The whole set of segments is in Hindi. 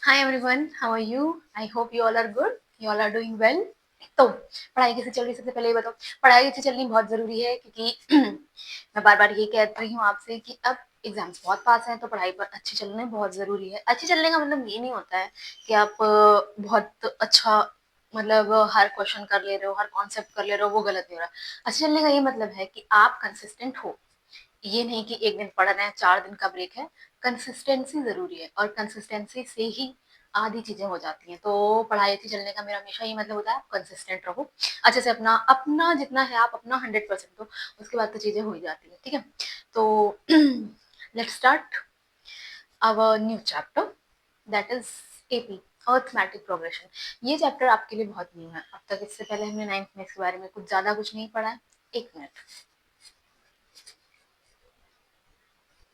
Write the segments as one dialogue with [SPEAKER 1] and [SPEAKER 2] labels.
[SPEAKER 1] Hi everyone, how are you? I hope you all are good, you all are doing well. तो पढ़ाई कैसे चल रही है? सबसे पहले ये बताओ, पढ़ाई अच्छी चलनी बहुत जरूरी है क्योंकि मैं बार बार ये कह रही हूँ आपसे कि अब एग्जाम्स बहुत पास हैं तो पढ़ाई पर अच्छी चलना बहुत जरूरी है। अच्छी चलने का मतलब ये नहीं होता है कि आप बहुत अच्छा मतलब हर क्वेश्चन कर ले रहे हो, हर कॉन्सेप्ट कर ले रहे हो, वो गलत नहीं हो रहा। अच्छी चलने का ये मतलब है कि आप कंसिस्टेंट हो। ये नहीं कि एक दिन पढ़ रहे हैं 4 दिन का ब्रेक है। कंसिस्टेंसी जरूरी है और कंसिस्टेंसी से ही आधी चीजें हो जाती हैं। तो पढ़ाई अच्छी चलने का मेरा हमेशा ये मतलब होता है, आप कंसिस्टेंट रहो, अच्छे से अपना अपना जितना है आप अपना 100% दो, उसके बाद तो चीजें हो ही जाती है। ठीक है, तो let's start our new chapter, that is AP, arithmetic progression. ये चैप्टर आपके लिए बहुत न्यू है। अब तक इससे पहले हमने 9th में इसके बारे में कुछ ज्यादा कुछ नहीं पढ़ा है। एक मिनट,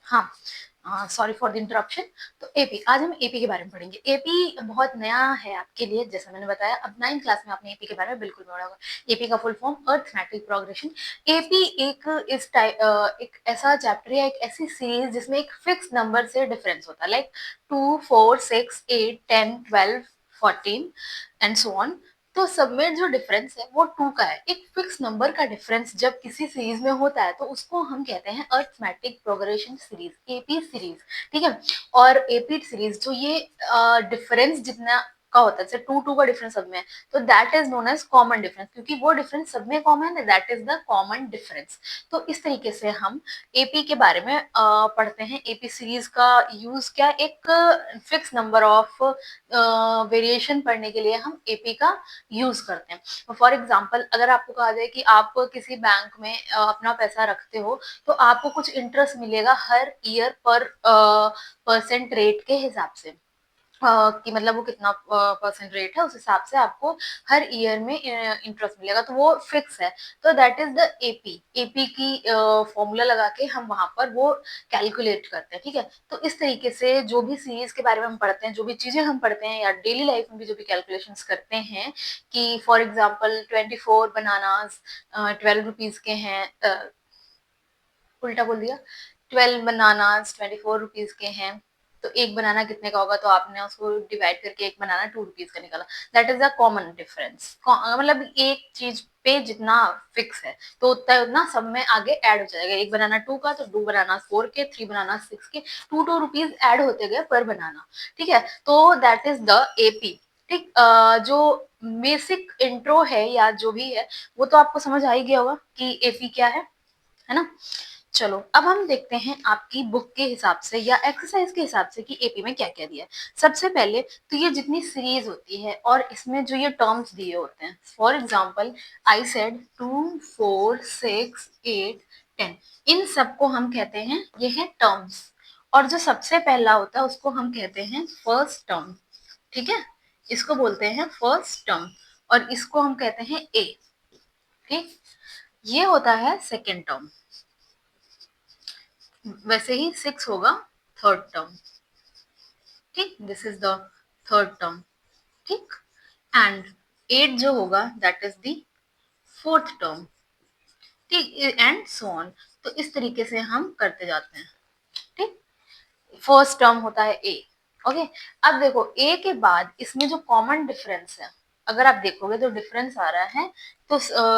[SPEAKER 1] हाँ, सॉरी फॉर द इंटरप्शन। तो एपी, आज हम एपी के बारे में पढ़ेंगे। एपी बहुत नया है आपके लिए, जैसा मैंने बताया। अब 9th क्लास में आपने एपी के बारे में बिल्कुल पढ़ा होगा। एपी का full form arithmetic progression. AP एक इस टाइप एक ऐसा चैप्टर या एक ऐसी सीरीज जिसमें एक फिक्स नंबर से डिफरेंस होता है, लाइक 2, 4, 6, 8, 10, 12, 14 एंड सो ऑन। तो सब में जो डिफरेंस है वो 2 का है। एक फिक्स नंबर का डिफरेंस जब किसी सीरीज में होता है तो उसको हम कहते हैं arithmetic progression series, AP series. ठीक है, और एपी सीरीज जो ये डिफरेंस जितना का होता है, जैसे 2 का डिफरेंस सब में है, तो that is known as common difference, क्योंकि वो डिफरेंस सब में कॉमन है, that is the common difference. तो इस तरीके से हम एपी के बारे में पढ़ते हैं। एपी सीरीज का यूज क्या, एक फिक्स नंबर ऑफ वेरिएशन पढ़ने के लिए हम एपी का यूज करते हैं। फॉर एग्जाम्पल, अगर आपको कहा जाए कि आप किसी बैंक में अपना पैसा रखते हो तो आपको कुछ इंटरेस्ट मिलेगा हर ईयर पर परसेंट रेट के हिसाब से। कि मतलब वो कितना परसेंट रेट है, उस हिसाब से आपको हर ईयर में इंटरेस्ट मिलेगा, तो वो फिक्स है। तो that is the AP. AP की फॉर्मूला लगा के हम वहां पर वो कैलकुलेट करते हैं। ठीक है, तो इस तरीके से जो भी सीरीज के बारे में हम पढ़ते हैं, जो भी चीजें हम पढ़ते हैं या डेली लाइफ में भी जो भी कैलकुलेशन करते हैं, कि फॉर एग्जाम्पल 24 बनानाज 12 रुपीज के हैं, उल्टा बोल दिया, 12 बनानाज 24 रुपीज के हैं, तो एक बनाना कितने का होगा, तो आपने उसको डिवाइड करके एक बनाना 2 रुपीज का निकाला। That is the common difference. मतलब एक चीज पे जितना फिक्स है तो उतना उतना सब में आगे ऐड हो जाएगा। एक बनाना 2 का तो 2 बनाना 4 के, 3 बनाना 6 के, 2 2 रुपीज ऐड होते गए पर बनाना। ठीक है, तो दैट इज द एपी। ठीक, जो बेसिक इंट्रो है या जो भी है वो तो आपको समझ आ ही गया होगा कि एपी क्या है ना। चलो अब हम देखते हैं आपकी बुक के हिसाब से या एक्सरसाइज के हिसाब से कि एपी में क्या क्या दिया है। सबसे पहले तो ये जितनी सीरीज होती है और इसमें जो ये टर्म्स दिए होते हैं, फॉर एग्जांपल आई सेड 2, 4, 6, 8, 10, इन सबको हम कहते हैं ये है टर्म्स। और जो सबसे पहला होता है उसको हम कहते हैं फर्स्ट टर्म। ठीक है, इसको बोलते हैं फर्स्ट टर्म और इसको हम कहते हैं ए। ठीक, ये होता है सेकेंड टर्म। वैसे ही 6 होगा थर्ड टर्म। ठीक, this is the third term. ठीक, एंड 8 जो होगा that is the fourth term. ठीक, एंड सो ऑन। तो इस तरीके से हम करते जाते हैं। ठीक, फर्स्ट टर्म होता है ए। ओके, अब देखो ए के बाद इसमें जो कॉमन डिफरेंस है, अगर आप देखोगे तो डिफरेंस आ रहा है, तो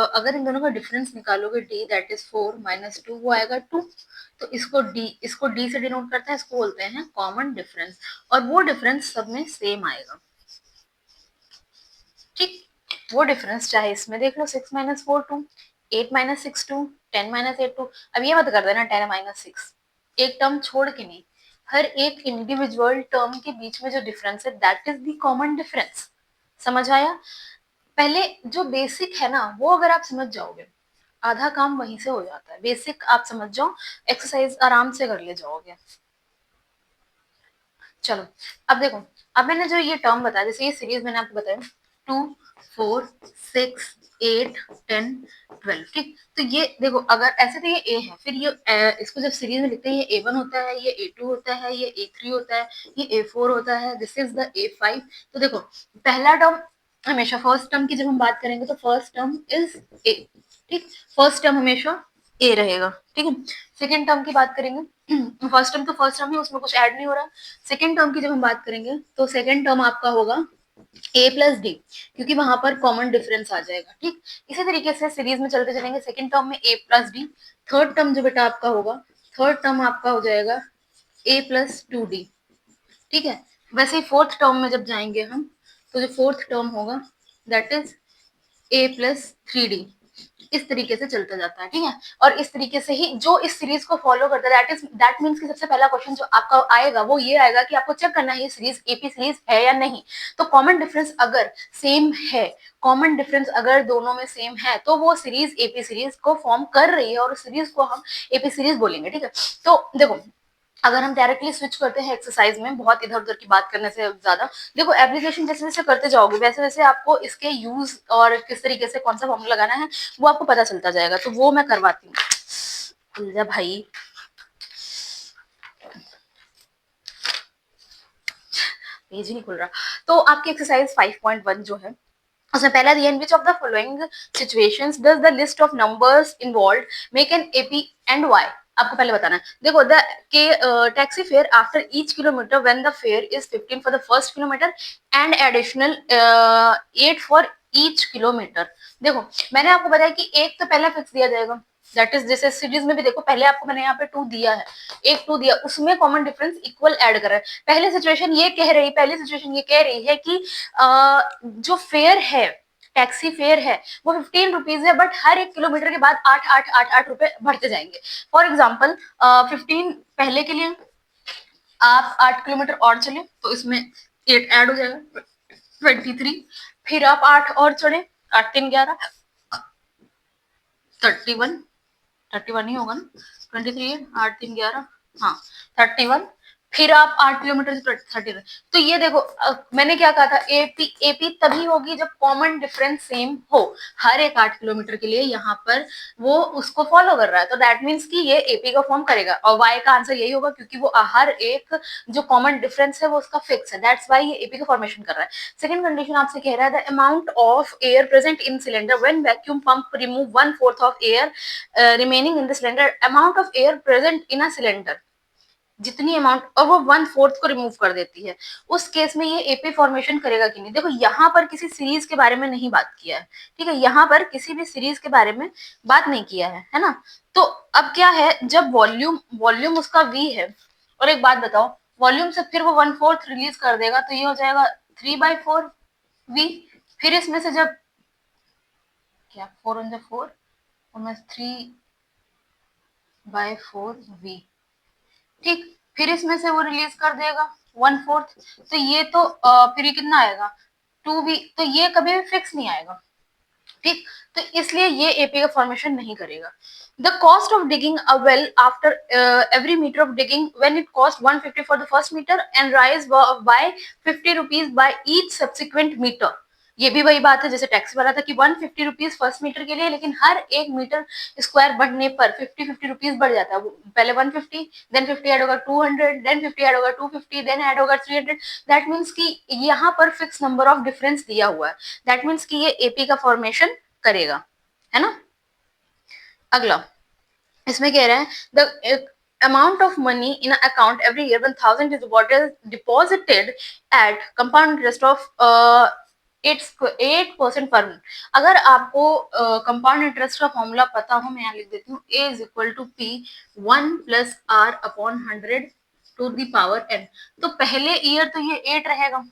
[SPEAKER 1] अगर इन दोनों का डिफरेंस निकालोगे डी दैट इज 4 - 2, वो आएगा 2। तो इसको डी से डिनोट करते हैं, इसको बोलते हैं कॉमन डिफरेंस। और वो डिफरेंस सब में सेम आएगा। ठीक, वो डिफरेंस चाहे इसमें देख लो, 6 - 4 2, 8 - 6 2, 10 - 8 2। अब ये मत कर देना 10 - 6, एक टर्म छोड़ के नहीं, हर एक इंडिविजुअल टर्म के बीच में जो डिफरेंस है that is the common difference. समझ आया? पहले जो बेसिक है ना वो अगर आप समझ जाओगे, आधा काम वहीं से हो जाता है। बेसिक आप समझ जाओ, एक्सरसाइज आराम से कर ले जाओगे। चलो अब देखो, अब मैंने जो ये टर्म बताया, जैसे ये सीरीज मैंने आपको बताया 2, 4, 6, 8, 10, 12। ठीक, तो ये देखो अगर ऐसे तो ये ए है, फिर ये इसको जब सीरीज में लिखते हैं ये A1 होता है, ये A2 होता है, ये A3 होता है, ये A4 होता है, दिस इज द A5। तो देखो पहला टर्म, हमेशा फर्स्ट टर्म की जब हम बात करेंगे तो फर्स्ट टर्म इज ए। ठीक, फर्स्ट टर्म हमेशा ए रहेगा, ठीक है। सेकेंड टर्म की बात करेंगे, फर्स्ट टर्म तो फर्स्ट टर्म है, उसमें कुछ ऐड नहीं हो रहा। सेकेंड टर्म की जब हम बात करेंगे तो सेकेंड टर्म आपका होगा ए प्लस डी, क्योंकि वहां पर कॉमन डिफरेंस आ जाएगा, ठीक। इसी तरीके से सीरीज में चलते चलेंगे, सेकेंड टर्म में ए प्लस डी, थर्ड टर्म जो बेटा आपका होगा, थर्ड टर्म आपका हो जाएगा ए प्लस टू डी, ठीक है। वैसे ही फोर्थ टर्म में जब जाएंगे हम, तो जो फोर्थ टर्म होगा that is a plus three D, इस तरीके से चलता जाता है, ठीक है। और इस तरीके से ही जो इस सीरीज को फॉलो करता है, दैट मीन्स कि सबसे पहला क्वेश्चन जो आपका आएगा वो ये आएगा कि आपको चेक करना है ये सीरीज एपी सीरीज है या नहीं। तो कॉमन डिफरेंस अगर सेम है, कॉमन डिफरेंस अगर दोनों में सेम है, तो वो सीरीज एपी सीरीज को फॉर्म कर रही है और उस सीरीज को हम एपी सीरीज बोलेंगे, ठीक है। तो देखो, अगर हम डायरेक्टली स्विच करते हैं एक्सरसाइज में, बहुत इधर उधर की बात करने से ज्यादा, देखो एप्लीकेशन जैसे जैसे करते जाओगे वैसे वैसे आपको इसके यूज और किस तरीके से कौन सा फॉर्मूला लगाना है वो आपको पता चलता जाएगा, तो वो मैं करवाती हूँ। खुल जा भाई, पेज ही नहीं खुल रहा। तो आपकी एक्सरसाइज 5.1 जो है, उसमें पहला दिया, in which of the following situations does the list of numbers involved make an AP and why. आपको पहले बताना है, देखो द के taxi fare after each kilometre when the fare is 15 for the first kilometre and additional 8 for each kilometre. देखो मैंने आपको बताया कि एक तो पहला फिक्स दिया जाएगा, दैट इज जैसे सीरीज में भी देखो, पहले आपको मैंने यहाँ पे 2 दिया है, एक 2 दिया, उसमें कॉमन डिफरेंस इक्वल ऐड कर रहा है। पहली सिचुएशन ये कह रही है कि जो फेयर है, टैक्सी फेयर है, वो 15 रुपीज है, बट हर एक किलोमीटर के बाद 8 8 8 8 रुपए बढ़ते जाएंगे। फॉर एग्जाम्पल 15 पहले के लिए आप 8 किलोमीटर और चले तो इसमें 8 ऐड हो जाएगा, 23। फिर आप 8 और चढ़े, 8 3 11, 31, 31 ही होगा ना, 23 है, 8 3 11, हाँ 31। फिर आप 8 किलोमीटर से 30, तो ये देखो मैंने क्या कहा था, एपी एपी तभी होगी जब कॉमन डिफरेंस सेम हो, हर एक 8 किलोमीटर के लिए यहाँ पर वो उसको फॉलो कर रहा है, तो दैट मीन्स कि ये एपी का फॉर्म करेगा, और वाई का आंसर यही होगा क्योंकि वो हर एक जो कॉमन डिफरेंस है वो उसका फिक्स है, दैट्स वाई ये एपी का फॉर्मेशन कर रहा है। सेकंड कंडीशन आपसे कह रहा है the amount of air present in cylinder when vacuum pump remove 1/4 of air remaining in the cylinder, amount of air present in a cylinder, जितनी अमाउंट, और वो 1/4 को रिमूव कर देती है, उस केस में ये एपी फॉर्मेशन करेगा कि नहीं। देखो यहाँ पर किसी सीरीज के बारे में नहीं बात किया है, ठीक है, यहाँ पर किसी भी सीरीज के बारे में बात नहीं किया है ना। तो अब क्या है, जब वॉल्यूम वॉल्यूम उसका वी है, और एक बात बताओ, वॉल्यूम से फिर वो 1/4 रिलीज कर देगा, तो ये हो जाएगा 3/4 वी। फिर इसमें से जब क्या 4 on 4 और मैं 3/4 वी, ठीक, फिर इसमें से वो रिलीज कर देगा 1/4, तो ये तो फिर ये कितना आएगा 2v, तो ये कभी भी फिक्स नहीं आएगा, ठीक। तो इसलिए ये एपी का फॉर्मेशन नहीं करेगा। The cost of digging a well after every metre of digging when it cost 150 for the first metre and rise by 50 rupees by each subsequent metre. ये भी वही बात है जैसे टैक्स वाला था कि 150 रुपीज फर्स्ट मीटर के लिए, लेकिन हर एक मीटर स्क्वायर बढ़ने पर 50 रुपीज बढ़ जाता है, पहले 150, देन 50 ऐड होगा 200, देन 50 ऐड होगा 250, देन ऐड होगा 300। दैट मीन्स कि यहाँ पर फिक्स नंबर ऑफ डिफरेंस दिया हुआ है, दैट मीन्स कि ये एपी का फॉर्मेशन करेगा, है ना। अगला इसमें कह रहे हैं the amount of money in an account every year 1000 is deposited at compound interest of 8% पर month। अगर आपको कंपाउंड इंटरेस्ट का फॉर्मूला पता हो, मैं यहाँ लिख देती हूँ, a is equal to P 1+r/100 to the power n। तो पहले ईयर तो ये 8 रहेगा,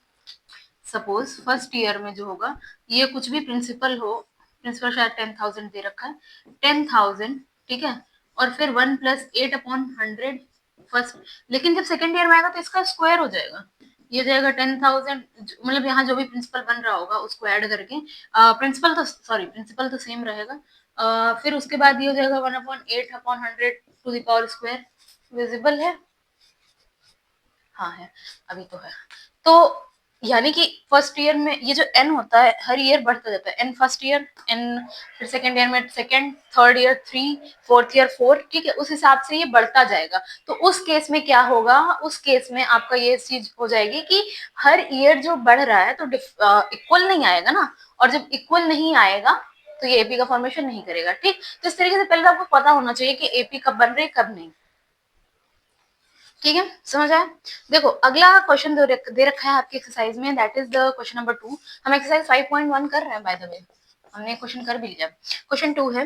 [SPEAKER 1] सपोज फर्स्ट ईयर में जो होगा, ये कुछ भी प्रिंसिपल हो, प्रिंसिपल शायद 10,000 दे रखा है, 10,000, ठीक है, और फिर 1+8/100 फर्स्ट। लेकिन जब सेकेंड ईयर में आएगा तो इसका स्क्वायर हो जाएगा, ये जाएगा 10,000, मतलब यहाँ जो भी प्रिंसिपल बन रहा होगा उसको ऐड करके, प्रिंसिपल तो सेम रहेगा, फिर उसके बाद ये हो जाएगा 1/8/100 to the power square. Visible है, हाँ है, अभी तो है। तो यानी कि फर्स्ट ईयर में ये जो एन होता है हर ईयर बढ़ता जाता है, एन फर्स्ट ईयर, एन फिर सेकेंड ईयर में second, third year 3, fourth year 4, ठीक है, उस हिसाब से ये बढ़ता जाएगा। तो उस केस में क्या होगा, उस केस में आपका ये चीज हो जाएगी कि हर ईयर जो बढ़ रहा है तो इक्वल नहीं आएगा ना, और जब इक्वल नहीं आएगा तो ये एपी का फॉर्मेशन नहीं करेगा। ठीक, तो इस तरीके से पहले आपको पता होना चाहिए कि एपी कब बन रही है कब नहीं। ठीक है, समझ आया। देखो अगला क्वेश्चन दे रखा है आपकी एक्सरसाइज में, that is the question number 2। हम एक्सरसाइज 5.1 कर रहे हैं बाय द वे, हमने क्वेश्चन कर भी लिया। क्वेश्चन 2 है,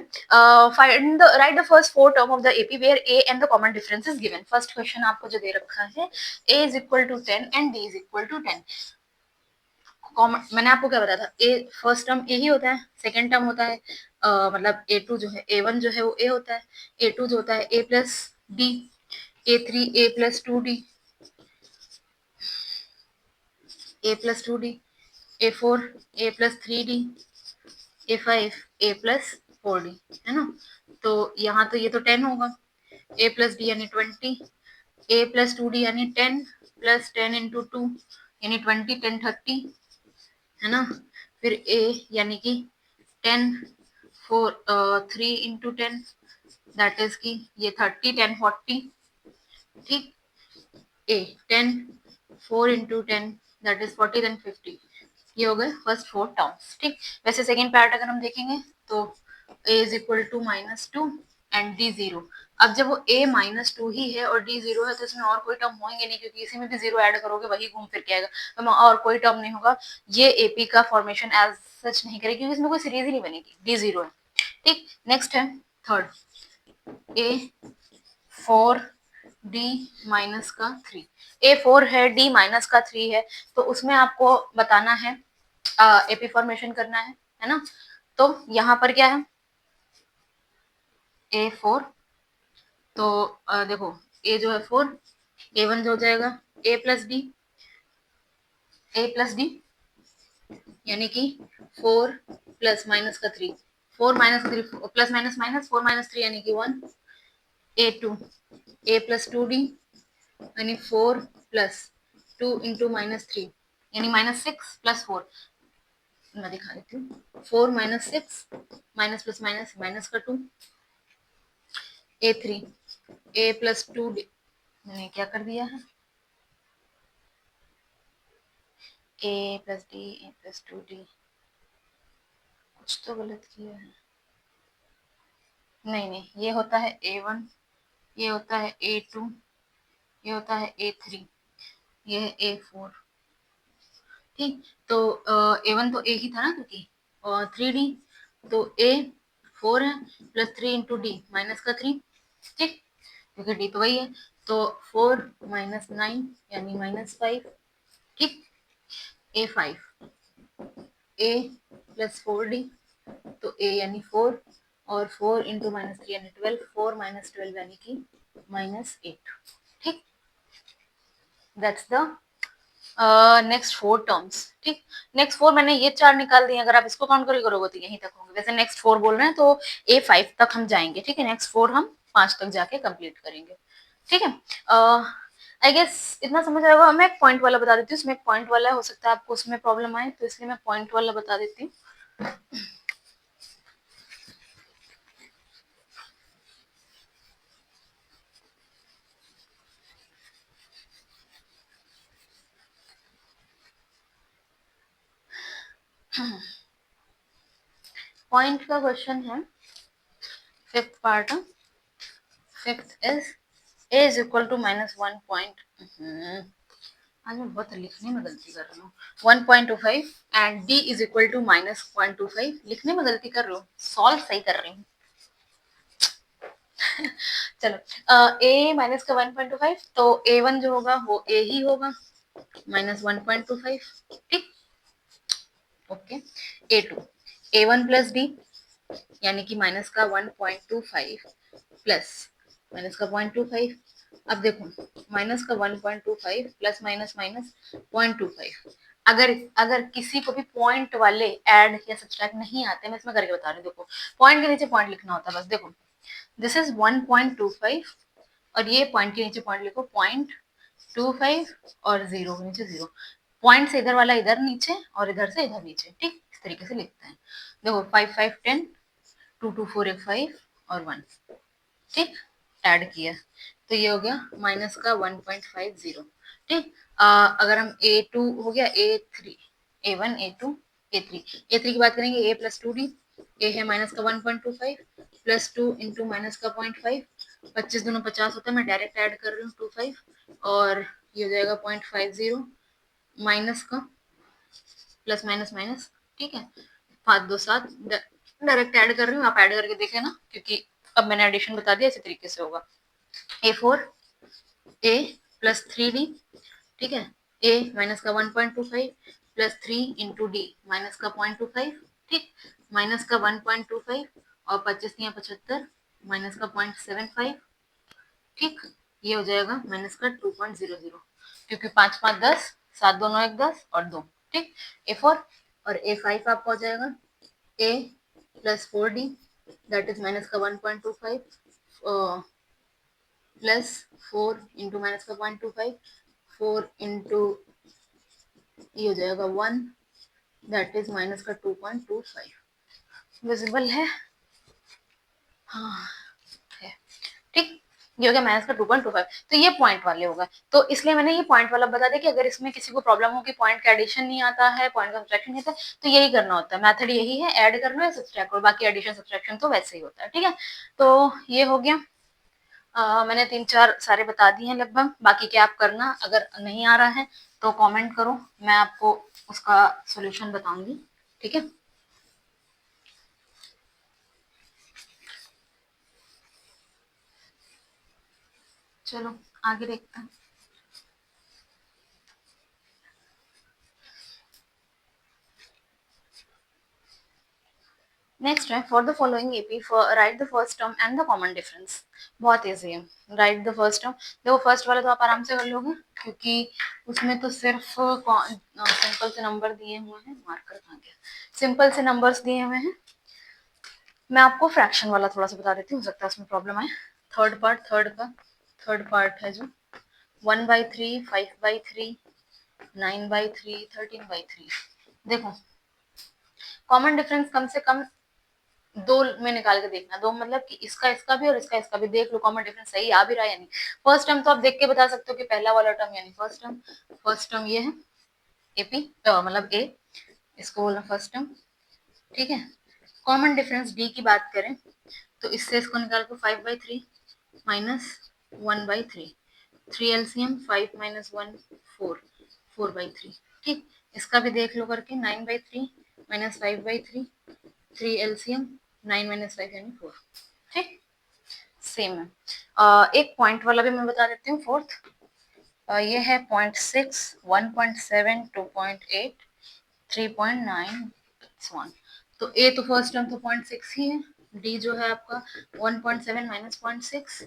[SPEAKER 1] find the write the first four term of the AP where A and the common difference is given. First question आपको जो दे रखा है, a is equal to 10 and d is equal to 10। Common, मैंने आपको क्या बताया था, ए फर्स्ट टर्म ए ही होता है, सेकेंड टर्म होता है मतलब a2 जो है, a1 जो है वो a होता है, a2 जो होता है a plus D, a3 a plus 2d, a plus 2d, a4 a plus 3d, a5 a plus 4d, है ना। तो यहाँ तो ये तो 10 होगा, a प्लस डी यानी 20, a प्लस 2d यानी 10 प्लस 10 इंटू 2 यानी 20, 10 30, है ना। फिर a यानी कि 10 4 3 इंटू 10 दैट इज की ये 30 10 40, ठीक। a 10 4 into 10 that is 40 then 50। ये हो गए फर्स्ट फोर टर्म्स, ठीक। वैसे सेकेंड पार्ट अगर हम देखेंगे तो a is equal to -2 and d 0। अब जब वो a -2 ही है और d 0 है तो इसमें और कोई टर्म होंगे नहीं, क्योंकि इसी में भी 0 ऐड करोगे वही घूम फिर के आएगा, तो और कोई टर्म नहीं होगा। ये एपी का फॉर्मेशन एज सच नहीं करेगी, क्योंकि इसमें कोई सीरीज ही नहीं बनेगी, d 0 है, ठीक। नेक्स्ट है थर्ड, a 4 d माइनस का 3, a 4 है d माइनस का 3 है, तो उसमें आपको बताना है एपी फॉर्मेशन करना है ना। तो यहाँ पर क्या है, a4, तो देखो a जो है 4, a1 जो हो जाएगा a प्लस डी यानी कि 4 प्लस माइनस का 3, 4 माइनस का 3 प्लस माइनस माइनस 4 माइनस 3 यानी कि 1, a2 a प्लस 2d यानी 4 प्लस 2 इंटू -3 यानी -6 प्लस 4, मैं दिखा देती हूँ, 4 -6 माइनस प्लस माइनस माइनस का 2, a3 a प्लस 2d, मैंने क्या कर दिया है, a plus D a plus 2d, कुछ तो गलत किया है, नहीं नहीं, ये होता है a1, ये होता है a2, ये होता है a3, ये है a4, ठीक। तो a1 तो a ही था ना, क्योंकि 3d, तो a 4 है प्लस 3 इंटू डी माइनस का 3, ठीक, क्योंकि डी तो वही है, तो 4 माइनस 9 यानी -5, ठीक। a5 a प्लस 4d, तो a यानी 4 और 4 इंटू -3 यानी 12, 4 माइनस 12 यानी कि -8, ठीक। That's the next four terms, ठीक। नेक्स्ट फोर मैंने ये चार निकाल दिए, अगर आप इसको काउंट करोगे तो यहीं तक होंगे। वैसे नेक्स्ट फोर बोल रहे हैं तो A5 तक हम जाएंगे, ठीक है। नेक्स्ट फोर हम 5 तक जाके कंप्लीट करेंगे, ठीक है। आई गेस इतना समझ आएगा। मैं एक पॉइंट वाला बता देती हूँ, उसमें एक पॉइंट वाला है, हो सकता है आपको उसमें प्रॉब्लम आए, तो इसलिए मैं पॉइंट वाला बता देती हूँ। पॉइंट का क्वेश्चन है, fifth part, fifth is a is equal to -1. आज मैं बहुत लिखने में गलती कर रही हूँ, 1.25 and d is equal to -0.25, लिखने में गलती कर रही हूँ, सॉल्व सही कर रही हूँ। चलो a माइनस का 1.25, तो a1 जो होगा वो a ही होगा, -1.25, ठीक। Okay, a2 a1 plus d यानी कि माइनस का 1.25 प्लस माइनस का 0.25। अब देखो माइनस का 1.25 प्लस माइनस माइनस 0.25, अगर अगर किसी को भी पॉइंट वाले ऐड या सब्सट्रैक्ट नहीं आते, मैं इसमें करके बता रही हूँ। देखो पॉइंट के नीचे पॉइंट लिखना होता है बस। देखो दिस इज 1.25 और ये पॉइंट के नीचे पॉइंट लिखो 0.25 और 0 के नीचे 0, पॉइंट से इधर वाला इधर नीचे और इधर से इधर नीचे, ठीक। इस तरीके से लिखते हैं। देखो 5 5 10, 2 2 4 1 5 और 1, ठीक, ऐड किया तो ये हो गया माइनस का 1.50, ठीक। अगर हम a2 हो गया a3 a1 a2 a3 की बात करेंगे a प्लस 2d, ए है माइनस का 1.25 प्लस 2 इंटू माइनस का 0.5, 25 दोनों 50 होता है, मैं डायरेक्ट ऐड कर रही हूँ 25, और ये हो जाएगा 0.50 माइनस का प्लस माइनस माइनस, ठीक है, 5 2 7, डायरेक्ट ऐड कर रही हूँ, आप ऐड करके देख लेना, क्योंकि अब मैंने एडिशन बता दिया, इसी तरीके से होगा। A4 A प्लस 3D, ठीक है, A माइनस का 1.25 प्लस 3 इंटू डी माइनस का 0.25, ठीक, माइनस का 1.25 और 25 75 माइनस का 0.75, ठीक, ये हो जाएगा माइनस का 2.00, क्योंकि 5 5 10, 7 दोनों 1 10 और 2, ठीक। A4 और A5 आपका हो जाएगा A plus 4D that is minus का 1.25 प्लस 4 इंटू माइनस का 0.25, 4 इंटू ये हो जाएगा 1 दैट इज माइनस का 2.25। विजिबल है? हाँ है, ठीक, ये हो गया माइनस का 2.25। तो ये पॉइंट वाले होगा, तो इसलिए मैंने ये पॉइंट वाला बता दिया कि अगर इसमें किसी को प्रॉब्लम हो कि पॉइंट का एडिशन नहीं आता है, पॉइंट का सब्ट्रैक्शन नहीं आता है, तो यही करना होता है, मेथड यही है, ऐड कर लो या सब्ट्रैक्ट करो, बाकी एडिशन सब्ट्रैक्शन तो वैसे ही होता है, ठीक है। तो ये हो गया, मैंने 3 4 सारे बता दिए हैं लगभग, बाकी क्या आप करना, अगर नहीं आ रहा है तो कमेंट करो, मैं आपको उसका सॉल्यूशन बताऊंगी, ठीक है। चलो आगे देखते हैं। नेक्स्ट है for the following AP for right the first term and the common difference. बहुत इजी है, राइट द फर्स्ट टर्म, देखो फर्स्ट वाला तो आप आराम से कर लोगे, क्योंकि उसमें तो सिर्फ सिंपल से नंबर दिए हुए हैं, मार्कर कहाँ गया, सिंपल से नंबर्स दिए हुए हैं। मैं आपको फ्रैक्शन वाला थोड़ा सा बता देती हूँ, हो सकता है उसमें प्रॉब्लम आए। थर्ड पार्ट है जो 1/3, 5/3, 9/3, 13/3, देखो कॉमन डिफरेंस कम से कम 2 में निकाल के देखना, 2 मतलब कि इसका इसका भी और इसका इसका भी, देख लो कॉमन डिफरेंस सही आ भी रहा है या नहीं। फर्स्ट टर्म तो आप देख के बता सकते हो कि पहला वाला टर्म यानी फर्स्ट टर्म ये है एपी, मतलब ए, इसको बोलना फर्स्ट टर्म, ठीक है। कॉमन डिफरेंस डी की बात करें तो इससे इसको निकाल को 5/3 माइनस 1/3, 3 एलसीएम 5 माइनस 1 4, 4/3, ठीक। इसका भी देख लो करके 9/3 माइनस 5/3, 3 एलसीएम 9 माइनस 5 यानी 4, ठीक, सेम है। एक पॉइंट वाला भी मैं बता देती हूँ फोर्थ, ये है 0.6, 1.7, 2.8, 3.9, तो ए तो फर्स्ट टर्म तो 0.6 ही है, डी जो है आपका 1.7 माइनस 0.6,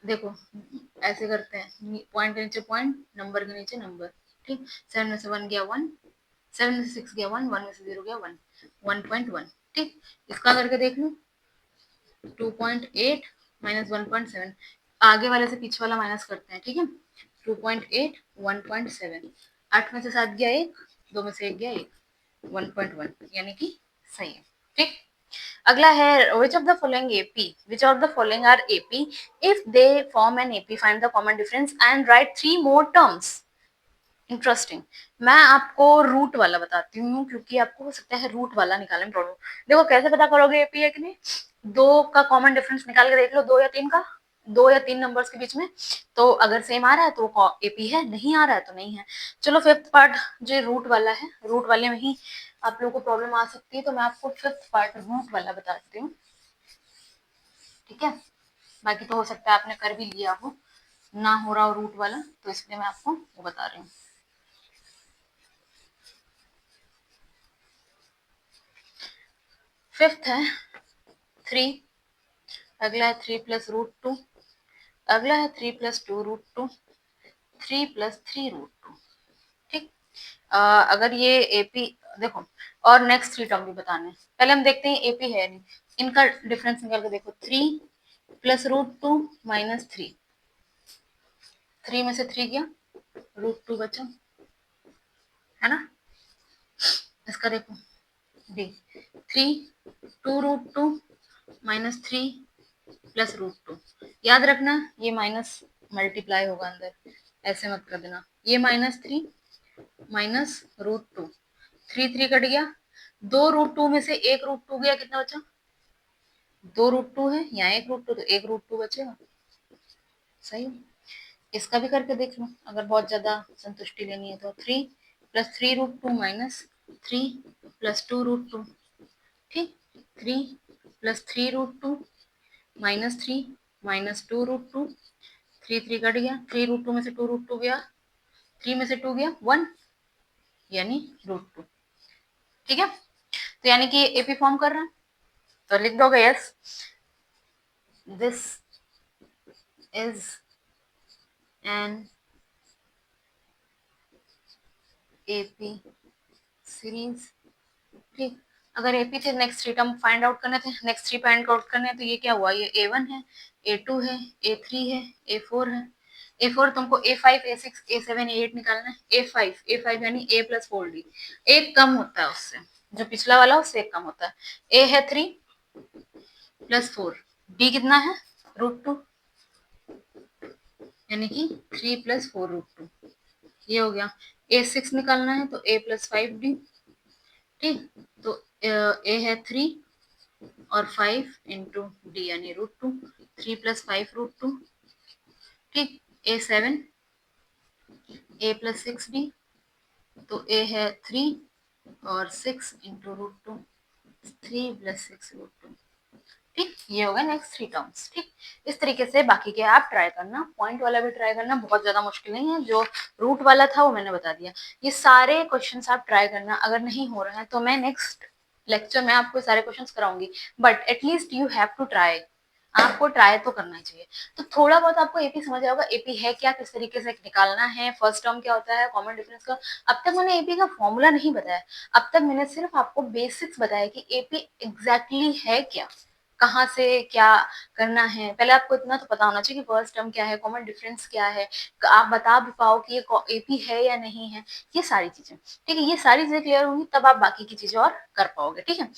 [SPEAKER 1] देखो ऐसे करते हैं, पॉइंट के नीचे पॉइंट, नंबर के नीचे नंबर, ठीक, 7 में से 1 गया 1, 7 में से 6 गया 1, 1 में से 0 गया 1, 1.1, ठीक। इसका करके देख लो 2.8 माइनस 1.7, आगे वाले से पीछे वाला माइनस करते हैं, ठीक है, 2.8 1.7, 8 में से 7 गया 1, 2 में से 1 गया 1, 1.1 यानी कि सही है, ठीक। अगला है which of the following AP, which of the following are AP if they form an AP, find the common difference and write 3 more terms। Interesting, मैं आपको रूट वाला बताती हूँ, क्योंकि आपको हो सकता है रूट वाला निकालने में प्रॉब्लम। देखो कैसे पता करोगे एपी है कि नहीं, 2 का कॉमन डिफरेंस निकाल के देख लो, 2 या 3 का, 2 या 3 नंबर्स के बीच में, तो अगर सेम आ रहा है तो एपी है, नहीं आ रहा है तो नहीं है। चलो फिफ्थ पार्ट जो रूट वाला है, रूट वाले में ही आप लोगों को प्रॉब्लम आ सकती है, तो मैं आपको फिफ्थ पार्ट रूट वाला बताती हूँ, ठीक है। बाकी तो हो सकता है आपने कर भी लिया हो, ना हो रहा हो रूट वाला, तो इसलिए मैं आपको वो बता रही हूँ। फिफ्थ है 3, अगला है 3 प्लस रूट 2, अगला है 3 प्लस 2 रूट 2, 3 प्लस 3 रूट 2, ठीक। अगर ये एपी देखो, और नेक्स्ट 3 टर्म भी बताने, पहले हम देखते हैं एपी है नहीं, इनका डिफरेंस निकाल के देखो, 3 प्लस रूट 2 माइनस 3, 3 में से 3 गया, रूट 2 बचा, है ना। इसका देखो D 3 2 root 2 minus 3 plus root 2, याद रखना ये माइनस मल्टीप्लाई होगा अंदर, ऐसे मत कर देना, ये -3 माइनस रूट 2, 3 3 कट गया, 2√2 में से 1√2 गया, कितना बचा? 2√2 है, यहाँ 1√2, तो 1√2 बचेगा। सही। इसका भी करके देख लो, अगर बहुत ज्यादा संतुष्टि लेनी है तो 3 + 3√2 -3 + 2√2। ठीक, 3 + 3√2 -3 -2√2। 3 कट गया, 3√2 में से 2√2 गया, 3 में से 2 गया 1, यानी √2। ठीक है, तो यानी कि एपी फॉर्म कर रहा है, तो लिख दोगे yes, this is an AP series. ठीक, अगर एपी थे, next three term find out करने थे, नेक्स्ट थ्री फाइंड आउट करने हैं, तो ये क्या हुआ, ये A1 है, A2 है, A3 है, A4 है। A4 तुमको A5 A6 A7 A8 निकालना है। A5 यानी A+4D, एक कम होता है उससे, जो पिछला वाला उससे एक कम होता है। A है 3 + 4, D कितना है √2, यानी कि 3 + 4√2, ये हो गया। A6 निकालना है तो A+5D। ठीक, तो A है 3 और 5 इंटू डी यानी √2, 3 + 5 √2। ठीक, A7 A+6D, तो A है 3 और 6 इंटू √2, 3 + 6 √2। ठीक, ये होगा नेक्स्ट थ्री टर्म्स। ठीक, इस तरीके से बाकी के आप ट्राई करना, पॉइंट वाला भी ट्राई करना, बहुत ज्यादा मुश्किल नहीं है, जो रूट वाला था वो मैंने बता दिया। ये सारे क्वेश्चंस आप ट्राई करना, अगर नहीं हो रहे हैं तो मैं नेक्स्ट लेक्चर में आपको सारे क्वेश्चंस कराऊंगी, but at least you have to try, आपको ट्राई तो करना ही चाहिए। तो थोड़ा बहुत आपको एपी समझ आएगा, एपी है क्या, किस तरीके से निकालना है, फर्स्ट टर्म क्या होता है, कॉमन डिफरेंस का। अब तक मैंने एपी का फॉर्मूला नहीं बताया, अब तक मैंने सिर्फ आपको बेसिक्स बताया कि एपी एग्जैक्टली है क्या, कहाँ से क्या करना है। पहले आपको इतना तो पता होना चाहिए कि फर्स्ट टर्म क्या है, कॉमन डिफरेंस क्या है, आप बता भी पाओ कि ये एपी है या नहीं है, ये सारी चीजें। ठीक है, ये सारी चीजें क्लियर होंगी तब आप बाकी की चीजें और कर पाओगे। ठीक है,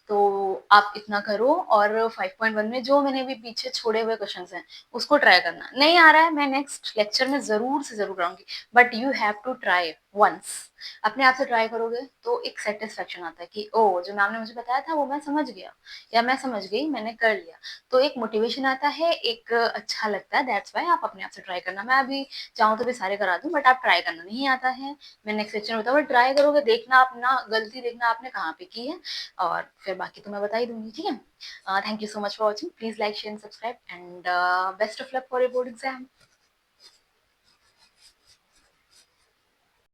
[SPEAKER 1] तो आप इतना करो, और 5.1 में जो मैंने भी पीछे छोड़े हुए क्वेश्चंस हैं उसको ट्राई करना। नहीं आ रहा है, मैं नेक्स्ट लेक्चर में जरूर से जरूर कराऊंगी, but you have to try once. अपने आप से ट्राई करोगे तो एक सेटिस्फेक्शन आता है कि ओ, जो मैम ने मुझे बताया था वो मैं समझ गया, या मैं समझ गई, मैंने कर लिया, तो एक मोटिवेशन आता है, एक अच्छा लगता है। दैट्स वाई आप अपने आप से ट्राई करना। मैं अभी चाहूँ तो भी सारे करा दूं, बट आप ट्राई करना, नहीं आता है मैं नेक्स्ट लेक्चर में बताऊँ, ट्राई करोगे, देखना अपना गलती, देखना आपने कहाँ पे की है, और फिर बाकी तो मैं बता ही दूंगी। ठीक है, thank you so much for watching, please like share subscribe, and best of luck for your board exam.